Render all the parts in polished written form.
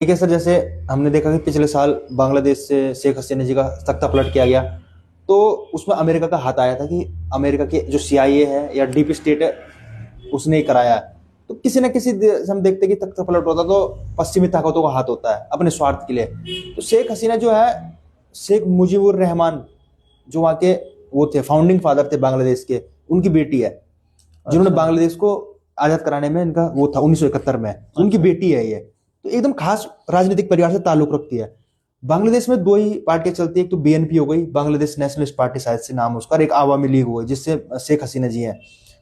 ठीक है सर, जैसे हमने देखा कि पिछले साल बांग्लादेश से शेख हसीना जी का तख्ता पलट किया गया, तो उसमें अमेरिका का हाथ आया था कि अमेरिका के जो सीआईए है या डीप स्टेट है उसने ही कराया है। तो किसी न किसी से हम देखते हैं कि तख्ता पलट होता तो पश्चिमी ताकतों का हाथ होता है अपने स्वार्थ के लिए। तो शेख हसीना जो है, शेख मुजीबुर रहमान जो वहाँ के वो थे, फाउंडिंग फादर थे बांग्लादेश के, उनकी बेटी है, जिन्होंने अच्छा। बांग्लादेश को आजाद कराने में इनका वो था 1971 में। उनकी अच्छा। बेटी है ये, तो एकदम खास राजनीतिक परिवार से ताल्लुक रखती है। बांग्लादेश में दो ही पार्टियां चलती है, एक तो बीएनपी हो गई, बांग्लादेश नेशनलिस्ट पार्टी शायद से नाम है उसका, और एक आवामी लीग हो गई जिससे शेख हसीना जी हैं।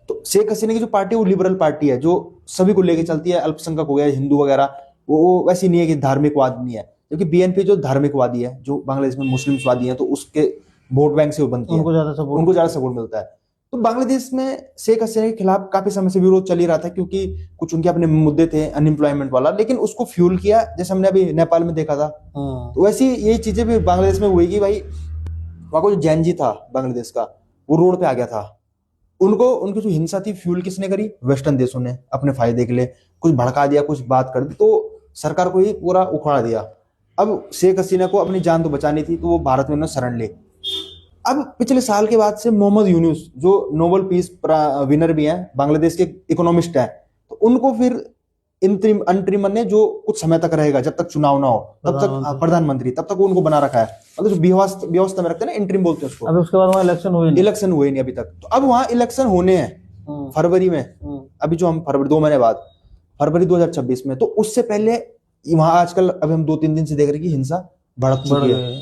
तो शेख हसीना की जो पार्टी है वो लिबरल पार्टी है, जो सभी को लेके चलती है, अल्पसंख्यक हो गया, हिंदू वगैरह, वो वैसी नहीं है कि धार्मिकवाद नहीं है। क्योंकि बीएनपी जो धार्मिकवादी है, जो बांग्लादेश में मुस्लिमवादी है, तो उसके वोट बैंक से वो बनती है, उनको ज्यादा सपोर्ट उनको ज्यादा सपोर्ट मिलता है। तो बांग्लादेश में शेख हसीना के खिलाफ काफी समय से विरोध चल ही रहा था, क्योंकि कुछ उनके अपने मुद्दे थे अनएम्प्लॉयमेंट वाला, लेकिन उसको फ्यूल किया जैसे हमने अभी नेपाल में देखा था। हाँ। तो वैसी यही चीजें भी बांग्लादेश में हुई कि भाई वहां को जो जैन जी था बांग्लादेश का, वो रोड पे आ गया था। उनको उनकी जो हिंसा थी फ्यूल किसने करी? वेस्टर्न देशों ने अपने फायदे के लिए कुछ भड़का दिया, कुछ बात कर दी, तो सरकार को ही पूरा उखाड़ दिया। अब शेख हसीना को अपनी जान तो बचानी थी, तो वो भारत में उन्होंने शरण ली। अब पिछले साल के बाद से मोहम्मद यूनुस जो नोबेल पीस विनर भी हैं, बांग्लादेश के इकोनॉमिस्ट हैं, तो उनको फिर इंतरिम अंतरिम ने जो कुछ समय तक रहेगा, जब तक चुनाव ना हो तब तक प्रधानमंत्री, तब तक वो उनको बना रखा है। मतलब जो व्यवस्था में रखते हैं ना, इंटरिम बोलते हैं उसको। अभी उसके बाद वहाँ इलेक्शन हुए नहीं अभी तक, तो अब वहां इलेक्शन होने हैं फरवरी में। अभी जो हम फरवरी 2 महीने बाद, फरवरी 2026 में, तो उससे पहले वहां आजकल अभी हम 2-3 दिन से देख रहे हैं कि हिंसा भड़क बढ़ चुकी है। गए।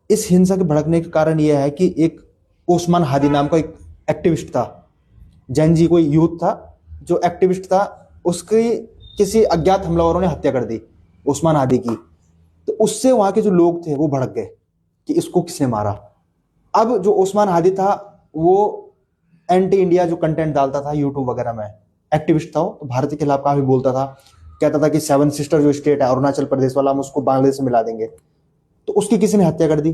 इस हिंसा के भड़कने का कारण यह है कि एक ओस्मान हादी नाम का एक एक्टिविस्ट था, जैन जी कोई यूथ था जो एक्टिविस्ट था, उसकी किसी अज्ञात हमलावरों ने हत्या कर दी ओस्मान हादी की। तो उससे वहां के जो लोग थे वो भड़क गए कि इसको किसने मारा। अब जो ओस्मान हादी था वो एंटी इंडिया जो कंटेंट डालता था यूट्यूब वगैरह में, एक्टिविस्ट था वो, तो भारत के खिलाफ काफी बोलता था, कहता था कि 7 सिस्टर जो स्टेट है अरुणाचल प्रदेश वाला, हम उसको बांग्लादेश से मिला देंगे। तो उसकी किसी ने हत्या कर दी।